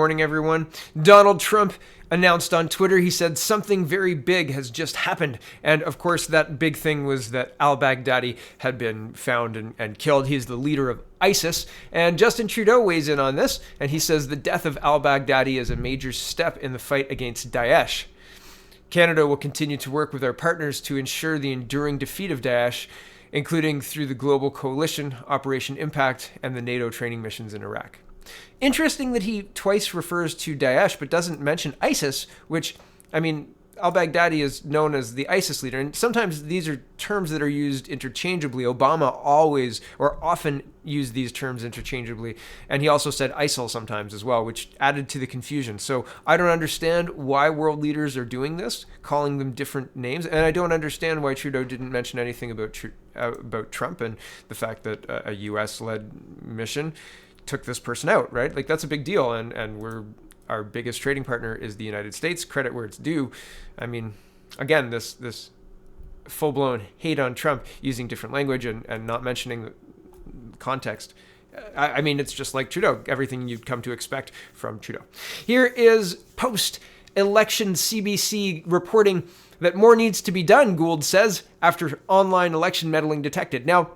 Morning, everyone. Donald Trump announced on Twitter, he said something very big has just happened. And of course, that big thing was that al-Baghdadi had been found and killed. He's the leader of ISIS. And Justin Trudeau weighs in on this, and he says the death of al-Baghdadi is a major step in the fight against Daesh. Canada will continue to work with our partners to ensure the enduring defeat of Daesh, including through the Global Coalition, Operation Impact, and the NATO training missions in Iraq. Interesting that he twice refers to Daesh but doesn't mention ISIS, which, al-Baghdadi is known as the ISIS leader, and sometimes these are terms that are used interchangeably. Obama always or often used these terms interchangeably, and he also said ISIL sometimes as well, which added to the confusion. So I don't understand why world leaders are doing this, calling them different names, and I don't understand why Trudeau didn't mention anything about Trump and the fact that a U.S.-led mission took this person out, right? Like, that's a big deal, and our biggest trading partner is the United States. Credit where it's due. Again, this full-blown hate on Trump using different language and not mentioning the context. It's just like Trudeau, everything you'd come to expect from Trudeau. Here is post-election CBC reporting that more needs to be done, Gould says, after online election meddling detected. Now,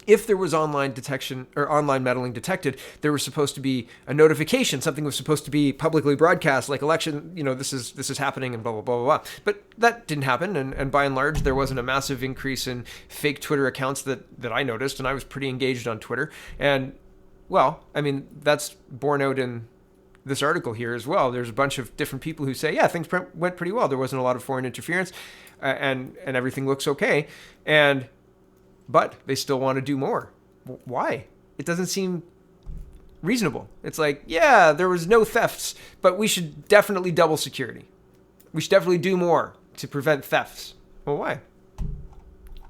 if there was online detection or online meddling detected, there was supposed to be a notification. Something was supposed to be publicly broadcast, like election, this is happening and blah, blah, blah, blah, blah. But that didn't happen. And by and large, there wasn't a massive increase in fake Twitter accounts that I noticed. And I was pretty engaged on Twitter. And, that's borne out in this article here as well. There's a bunch of different people who say, yeah, things went pretty well. There wasn't a lot of foreign interference and everything looks okay. But they still want to do more. Why? It doesn't seem reasonable. It's like, yeah, there was no thefts, but we should definitely double security. We should definitely do more to prevent thefts. Well, why?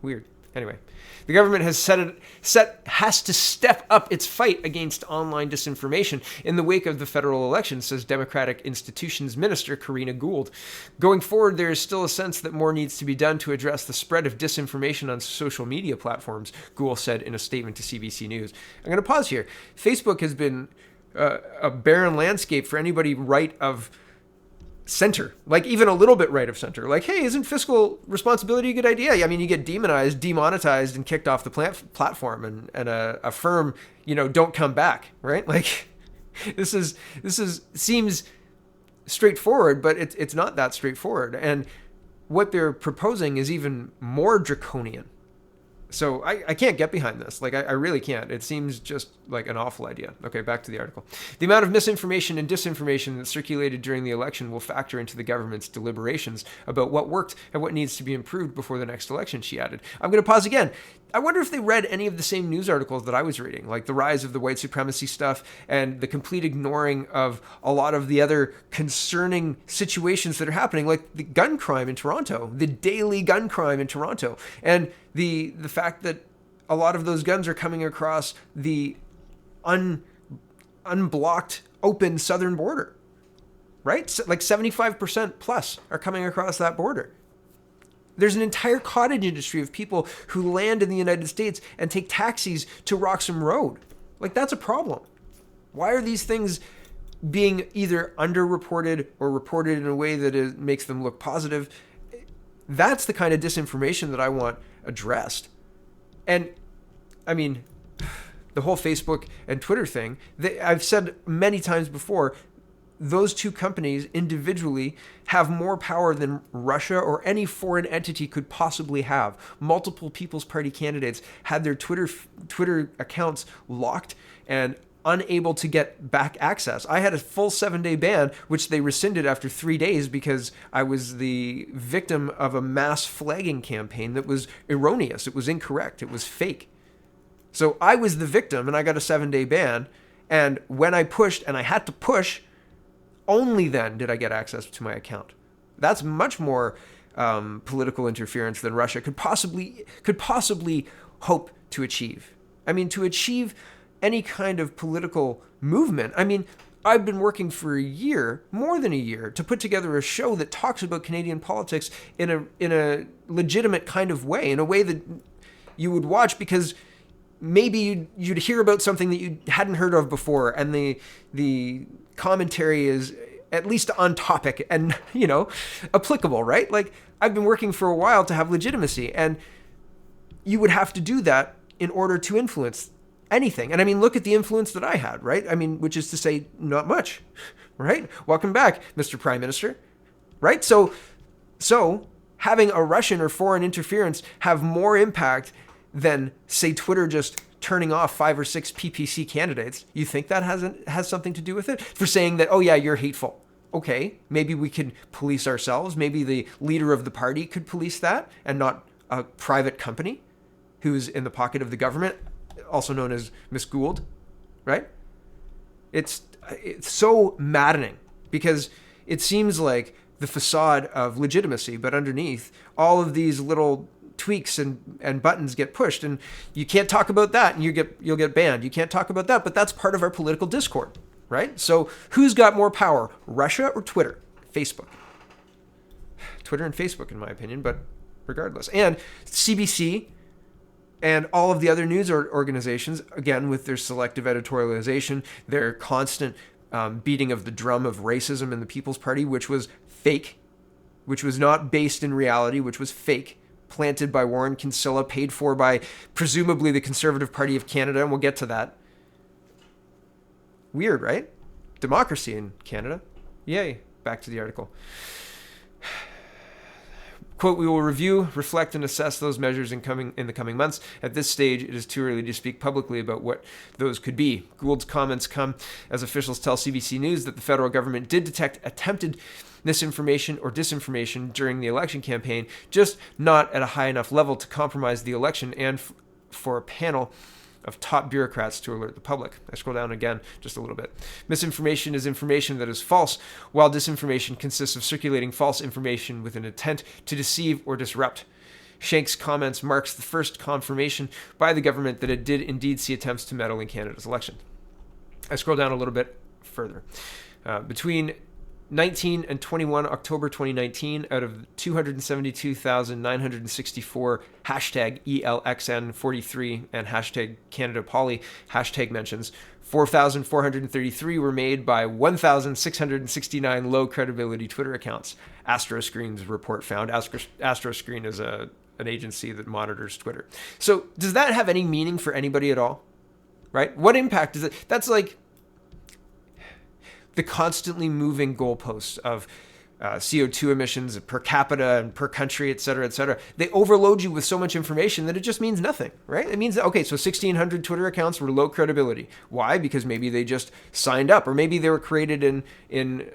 Weird. Anyway, the government has has to step up its fight against online disinformation in the wake of the federal election, says Democratic Institutions Minister Karina Gould. Going forward, there is still a sense that more needs to be done to address the spread of disinformation on social media platforms, Gould said in a statement to CBC News. I'm going to pause here. Facebook has been a barren landscape for anybody right of center, like even a little bit right of center. Like, hey, isn't fiscal responsibility a good idea? You get demonized, demonetized, and kicked off the platform, and a firm, don't come back, right? Like, this seems straightforward, but it's not that straightforward. And what they're proposing is even more draconian. So I can't get behind this. Like, I really can't. It seems just like an awful idea. Okay, back to the article. The amount of misinformation and disinformation that circulated during the election will factor into the government's deliberations about what worked and what needs to be improved before the next election, she added. I'm going to pause again. I wonder if they read any of the same news articles that I was reading, like the rise of the white supremacy stuff and the complete ignoring of a lot of the other concerning situations that are happening, like the gun crime in Toronto, the daily gun crime in Toronto, and the fact that a lot of those guns are coming across the unblocked, open southern border, right? Like 75% plus are coming across that border. There's an entire cottage industry of people who land in the United States and take taxis to Roxham Road. Like, that's a problem. Why are these things being either underreported or reported in a way that makes them look positive? That's the kind of disinformation that I want addressed. And, the whole Facebook and Twitter thing, I've said many times before, those two companies individually have more power than Russia or any foreign entity could possibly have. Multiple People's Party candidates had their Twitter accounts locked and unable to get back access. I had a full 7-day ban, which they rescinded after 3 days because I was the victim of a mass flagging campaign that was erroneous. It was incorrect. It was fake. So I was the victim and I got a 7-day ban. And when I pushed, and I had to push, only then did I get access to my account. That's much more political interference than Russia could possibly hope to achieve. To achieve any kind of political movement. I've been working for a year, more than a year, to put together a show that talks about Canadian politics in a legitimate kind of way, in a way that you would watch, because maybe you'd hear about something that you hadn't heard of before, and the commentary is at least on topic and, applicable, right? Like, I've been working for a while to have legitimacy, and you would have to do that in order to influence anything. And I mean, look at the influence that I had, right? I mean, which is to say, not much, right? Welcome back, Mr. Prime Minister, right? So having a Russian or foreign interference have more impact than, say, Twitter just turning off 5 or 6 PPC candidates. You think that has something to do with it? For saying that, oh yeah, you're hateful. Okay, maybe we could police ourselves. Maybe the leader of the party could police that, and not a private company who's in the pocket of the government, also known as Miss Gould, right? It's so maddening, because it seems like the facade of legitimacy, but underneath, all of these little tweaks and buttons get pushed, and you can't talk about that, and you'll get banned. You can't talk about that, but that's part of our political discord, right? So who's got more power, Russia or Twitter? Facebook. Twitter and Facebook, in my opinion, but regardless. And CBC and all of the other news organizations, again, with their selective editorialization, their constant beating of the drum of racism in the People's Party, which was fake, which was not based in reality, which was fake, planted by Warren Kinsella, paid for by presumably the Conservative Party of Canada, and we'll get to that. Weird, right? Democracy in Canada. Yay. Back to the article. Quote, we will review, reflect, and assess those measures in the coming months. At this stage, it is too early to speak publicly about what those could be. Gould's comments come as officials tell CBC News that the federal government did detect attempted misinformation or disinformation during the election campaign, just not at a high enough level to compromise the election, and for a panel of top bureaucrats to alert the public. I scroll down again just a little bit. Misinformation is information that is false, while disinformation consists of circulating false information with an intent to deceive or disrupt. Shank's comments marks the first confirmation by the government that it did indeed see attempts to meddle in Canada's election. I scroll down a little bit further. Between 19 and 21 October 2019, out of 272,964 hashtag ELXN43 and hashtag CanadaPoly hashtag mentions, 4,433 were made by 1,669 low credibility Twitter accounts. AstroScreen's report found. AstroScreen is an agency that monitors Twitter. So does that have any meaning for anybody at all? Right? What impact is it? That's like the constantly moving goalposts of CO2 emissions per capita and per country, et cetera, et cetera. They overload you with so much information that it just means nothing, right? It means that, okay, so 1,600 Twitter accounts were low credibility. Why? Because maybe they just signed up, or maybe they were created in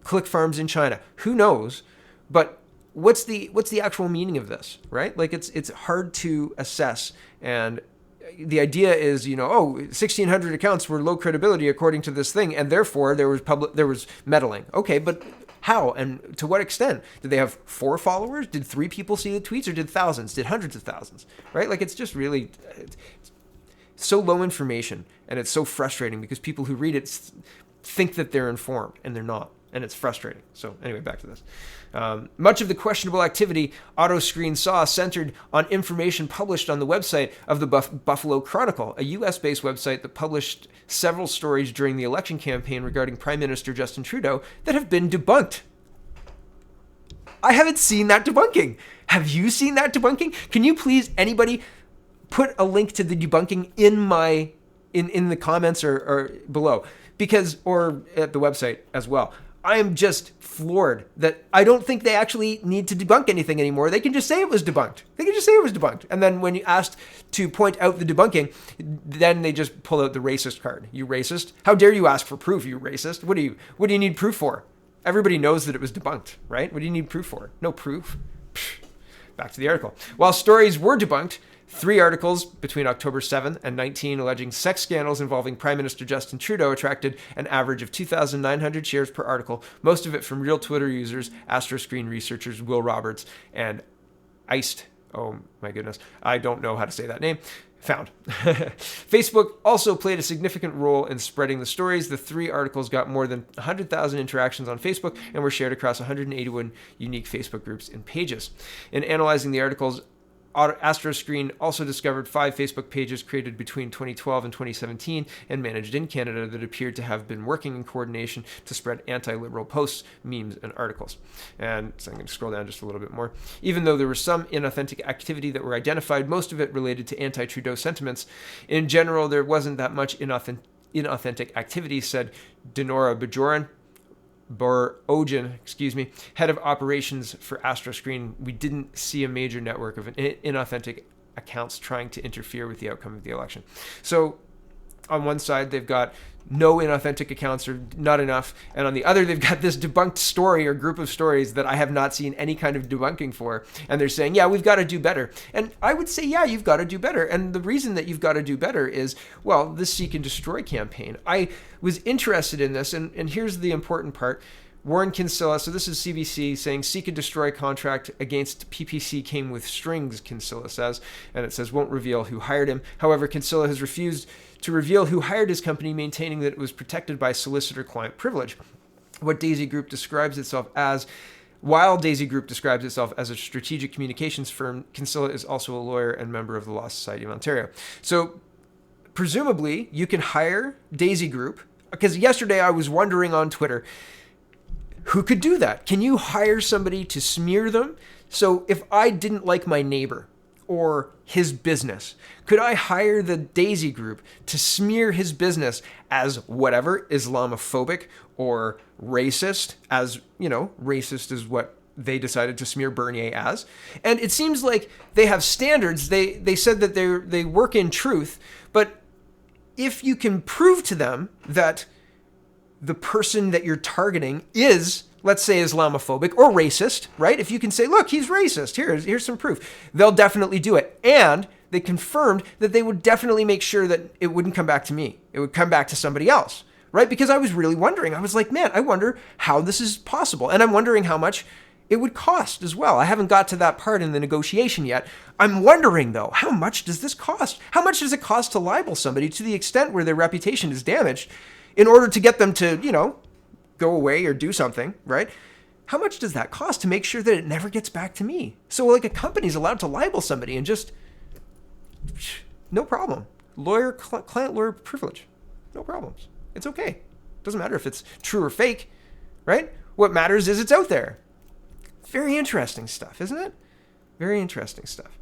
click farms in China. Who knows? But what's the actual meaning of this, right? Like, it's hard to assess. And the idea is, 1,600 accounts were low credibility according to this thing, and therefore there was meddling. Okay, but how and to what extent? Did they have 4 followers? Did 3 people see the tweets, or did thousands? Did hundreds of thousands? Right? Like, it's just really so low information, and it's so frustrating because people who read it think that they're informed, and they're not. And it's frustrating. So anyway, back to this. Much of the questionable activity AutoScreen saw centered on information published on the website of the Buffalo Chronicle, a U.S.-based website that published several stories during the election campaign regarding Prime Minister Justin Trudeau that have been debunked. I haven't seen that debunking. Have you seen that debunking? Can you please, anybody, put a link to the debunking in the comments or below? Or at the website as well. I am just floored that I don't think they actually need to debunk anything anymore. They can just say it was debunked. And then when you asked to point out the debunking, then they just pull out the racist card. You racist? How dare you ask for proof, you racist? What do you need proof for? Everybody knows that it was debunked, right? What do you need proof for? No proof. Back to the article. While stories were debunked, 3 articles between October 7th and 19 alleging sex scandals involving Prime Minister Justin Trudeau attracted an average of 2,900 shares per article, most of it from real Twitter users, AstroScreen researchers Will Roberts and Iced. Oh my goodness, I don't know how to say that name. Found. Facebook also played a significant role in spreading the stories. The 3 articles got more than 100,000 interactions on Facebook and were shared across 181 unique Facebook groups and pages. In analyzing the articles, AstroScreen also discovered 5 Facebook pages created between 2012 and 2017 and managed in Canada that appeared to have been working in coordination to spread anti-liberal posts, memes, and articles. And so I'm going to scroll down just a little bit more. Even though there was some inauthentic activity that were identified, most of it related to anti-Trudeau sentiments. In general, there wasn't that much inauthentic activity, said Denora Borojan, head of operations for AstroScreen. We didn't see a major network of inauthentic accounts trying to interfere with the outcome of the election. So on one side, they've got no inauthentic accounts or not enough. And on the other, they've got this debunked story or group of stories that I have not seen any kind of debunking for. And they're saying, yeah, we've got to do better. And I would say, yeah, you've got to do better. And the reason that you've got to do better is, well, this seek and destroy campaign. I was interested in this. And here's the important part. Warren Kinsella, so this is CBC saying seek and destroy contract against PPC came with strings, Kinsella says, and it says won't reveal who hired him. However, Kinsella has refused to reveal who hired his company, maintaining that it was protected by solicitor-client privilege. What Daisy Group describes itself as, while Daisy Group describes itself as a strategic communications firm, Kinsella is also a lawyer and member of the Law Society of Ontario. So presumably you can hire Daisy Group, because yesterday I was wondering on Twitter, who could do that? Can you hire somebody to smear them? So if I didn't like my neighbor or his business, could I hire the Daisy Group to smear his business as whatever, Islamophobic or racist, as, you know, racist is what they decided to smear Bernier as. And it seems like they have standards. They said that they work in truth, but if you can prove to them that the person that you're targeting is, let's say, Islamophobic or racist, right? If you can say, look, he's racist, here's some proof, they'll definitely do it. And they confirmed that they would definitely make sure that it wouldn't come back to me. It would come back to somebody else, right? Because I was really wondering. I was like, man, I wonder how this is possible. And I'm wondering how much it would cost as well. I haven't got to that part in the negotiation yet. I'm wondering, though, how much does this cost? How much does it cost to libel somebody to the extent where their reputation is damaged in order to get them to, you know, go away or do something, right? How much does that cost to make sure that it never gets back to me? So like a company's allowed to libel somebody and just, no problem. Client lawyer privilege. No problems. It's okay. Doesn't matter if it's true or fake, right? What matters is it's out there. Very interesting stuff, isn't it? Very interesting stuff.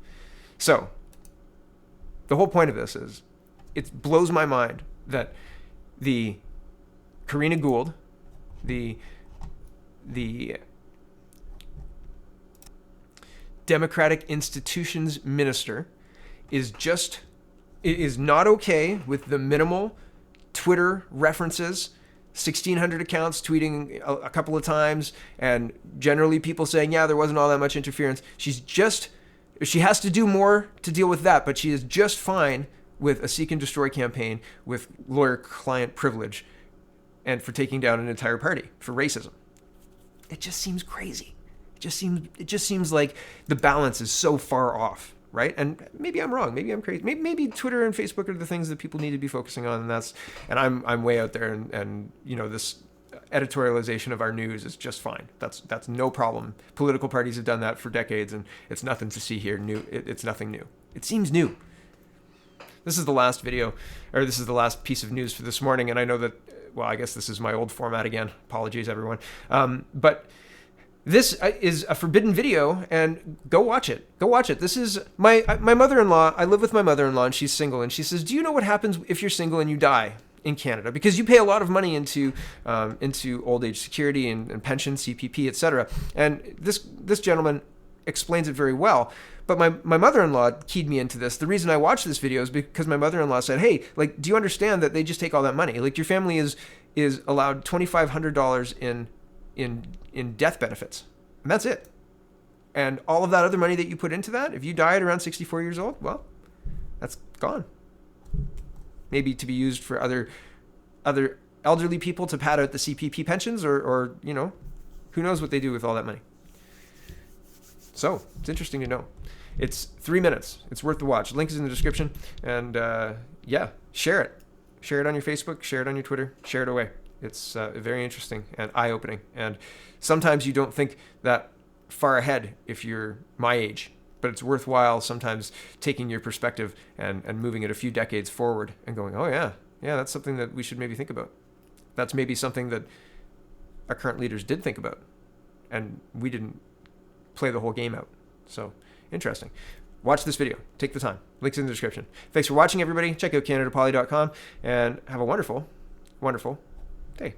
So the whole point of this is it blows my mind that the Karina Gould, the Democratic Institutions Minister, is not okay with the minimal Twitter references, 1,600 accounts tweeting a couple of times, and generally people saying, yeah, there wasn't all that much interference. She has to do more to deal with that, but she is just fine with a seek and destroy campaign with lawyer-client privilege and for taking down an entire party for racism. It just seems crazy. It just seems like the balance is so far off, right? And maybe I'm wrong. Maybe I'm crazy. Maybe Twitter and Facebook are the things that people need to be focusing on, and I'm way out there. And you know, this editorialization of our news is just fine. That's no problem. Political parties have done that for decades, and it's nothing to see here. It's nothing new. It seems new. This is the last video, or this is the last piece of news for this morning, and I know that, well, I guess this is my old format again. Apologies, everyone. But this is a forbidden video, and go watch it. Go watch it. This is my mother-in-law. I live with my mother-in-law, and she's single, and she says, do you know what happens if you're single and you die in Canada? Because you pay a lot of money into old age security and pension, CPP, etc. And this gentleman explains it very well. But my mother-in-law keyed me into this. The reason I watched this video is because my mother-in-law said, hey, like, do you understand that they just take all that money? Like, your family is allowed $2,500 in death benefits. And that's it. And all of that other money that you put into that, if you died around 64 years old, well, that's gone. Maybe to be used for other elderly people to pad out the CPP pensions or you know, who knows what they do with all that money. So it's interesting to know. It's 3 minutes. It's worth the watch. Link is in the description. And yeah, share it. Share it on your Facebook. Share it on your Twitter. Share it away. It's very interesting and eye-opening. And sometimes you don't think that far ahead if you're my age. But it's worthwhile sometimes taking your perspective and moving it a few decades forward and going, oh yeah, that's something that we should maybe think about. That's maybe something that our current leaders did think about, and we didn't play the whole game out. So interesting. Watch this video. Take the time. Links in the description. Thanks for watching, everybody. Check out CanadaPoly.com and have a wonderful, wonderful day.